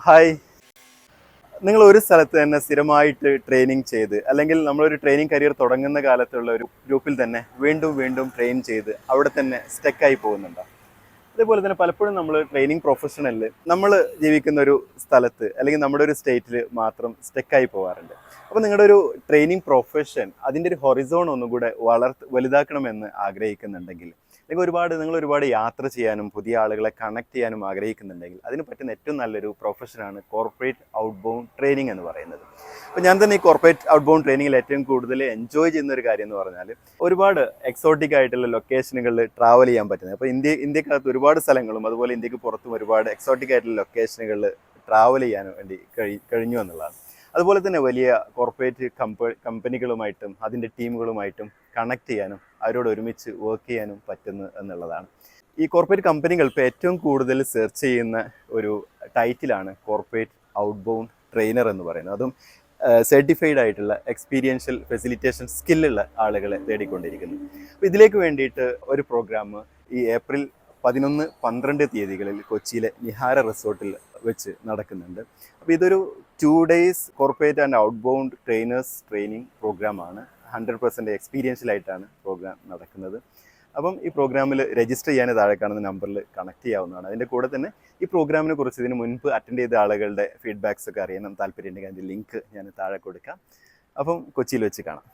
Hi. നിങ്ങൾ ഒരു സ്ഥലത്ത് തന്നെ സ്ഥിരമായിട്ട് ട്രെയിനിങ് ചെയ്ത് അല്ലെങ്കിൽ നമ്മളൊരു ട്രെയിനിങ് കരിയർ തുടങ്ങുന്ന കാലത്തുള്ള ഒരു ഗ്രൂപ്പിൽ തന്നെ വീണ്ടും വീണ്ടും ട്രെയിൻ ചെയ്ത് അവിടെ തന്നെ സ്റ്റക്കായി പോകുന്നുണ്ടോ? അതേപോലെ തന്നെ പലപ്പോഴും നമ്മൾ ട്രെയിനിങ് പ്രൊഫഷണലിൽ നമ്മൾ ജീവിക്കുന്ന ഒരു സ്ഥലത്ത് അല്ലെങ്കിൽ നമ്മുടെ ഒരു സ്റ്റേറ്റിൽ മാത്രം സ്റ്റക്കായി പോകാറുണ്ട്. അപ്പോൾ നിങ്ങളുടെ ഒരു ട്രെയിനിങ് പ്രൊഫഷൻ അതിൻ്റെ ഒരു ഹൊറിസോൺ ഒന്നും കൂടെ വലുതാക്കണമെന്ന് ആഗ്രഹിക്കുന്നുണ്ടെങ്കിൽ, അല്ലെങ്കിൽ നിങ്ങൾ ഒരുപാട് യാത്ര ചെയ്യാനും പുതിയ ആളുകളെ കണക്ട് ചെയ്യാനും ആഗ്രഹിക്കുന്നുണ്ടെങ്കിൽ അതിന് പറ്റുന്ന ഏറ്റവും നല്ലൊരു പ്രൊഫഷനാണ് കോർപ്പറേറ്റ് ഔട്ട് ബൗണ്ട് ട്രെയിനിങ് എന്ന് പറയുന്നത്. അപ്പോൾ ഞാൻ തന്നെ ഈ കോർപ്പറേറ്റ് ഔട്ട് ബൗണ്ട് ട്രെയിനിങ്ങിൽ ഏറ്റവും കൂടുതൽ എൻജോയ് ചെയ്യുന്ന ഒരു കാര്യം എന്ന് പറഞ്ഞാൽ ഒരുപാട് എക്സോട്ടിക് ആയിട്ടുള്ള ലൊക്കേഷനുകളിൽ ട്രാവൽ ചെയ്യാൻ പറ്റുന്നത്. അപ്പോൾ ഇന്ത്യക്കകത്ത് ഒരുപാട് സ്ഥലങ്ങളും അതുപോലെ ഇന്ത്യക്ക് പുറത്തും ഒരുപാട് എക്സോട്ടിക് ആയിട്ടുള്ള ലൊക്കേഷനുകളിൽ ട്രാവൽ ചെയ്യാൻ വേണ്ടി കഴിഞ്ഞു എന്നുള്ളതാണ്. അതുപോലെ തന്നെ വലിയ കോർപ്പറേറ്റ് കമ്പനികളുമായിട്ടും അതിൻ്റെ ടീമുകളുമായിട്ടും കണക്ട് ചെയ്യാനും അവരോട് ഒരുമിച്ച് വർക്ക് ചെയ്യാനും പറ്റുന്നു എന്നുള്ളതാണ്. ഈ കോർപ്പറേറ്റ് കമ്പനികൾ ഇപ്പോൾ ഏറ്റവും കൂടുതൽ സെർച്ച് ചെയ്യുന്ന ഒരു ടൈറ്റിലാണ് കോർപ്പറേറ്റ് ഔട്ട് ബൗണ്ട് ട്രെയിനർ എന്ന് പറയുന്നത്. അതും സർട്ടിഫൈഡ് ആയിട്ടുള്ള എക്സ്പീരിയൻഷ്യൽ ഫെസിലിറ്റേഷൻ സ്കില്ലുള്ള ആളുകളെ തേടിക്കൊണ്ടിരിക്കുന്നു. അപ്പോൾ ഇതിലേക്ക് വേണ്ടിയിട്ട് ഒരു പ്രോഗ്രാം ഈ ഏപ്രിൽ 11-12 തീയതികളിൽ കൊച്ചിയിലെ നിഹാര റിസോർട്ടിൽ വെച്ച് നടക്കുന്നുണ്ട്. അപ്പോൾ ഇതൊരു 2 days corporate and out bound trainers training പ്രോഗ്രാമാണ്. 100% എക്സ്പീരിയൻഷ്യലായിട്ടാണ് പ്രോഗ്രാം നടക്കുന്നത്. അപ്പം ഈ പ്രോഗ്രാമിൽ രജിസ്റ്റർ ചെയ്യാൻ താഴെ കാണുന്ന നമ്പറിൽ കണക്ട് ചെയ്യാവുന്നതാണ്. അതിൻ്റെ കൂടെ തന്നെ ഈ പ്രോഗ്രാമിനെ കുറിച്ച് ഇതിന് മുൻപ് അറ്റൻഡ് ചെയ്ത ആളുകളുടെ ഫീഡ്ബാക്സ് ഒക്കെ അറിയാനും താല്പര്യമുണ്ടെങ്കിൽ അതിൻ്റെ ലിങ്ക് ഞാൻ താഴെ കൊടുക്കാം. അപ്പം കൊച്ചിയിൽ വെച്ച് കാണാം.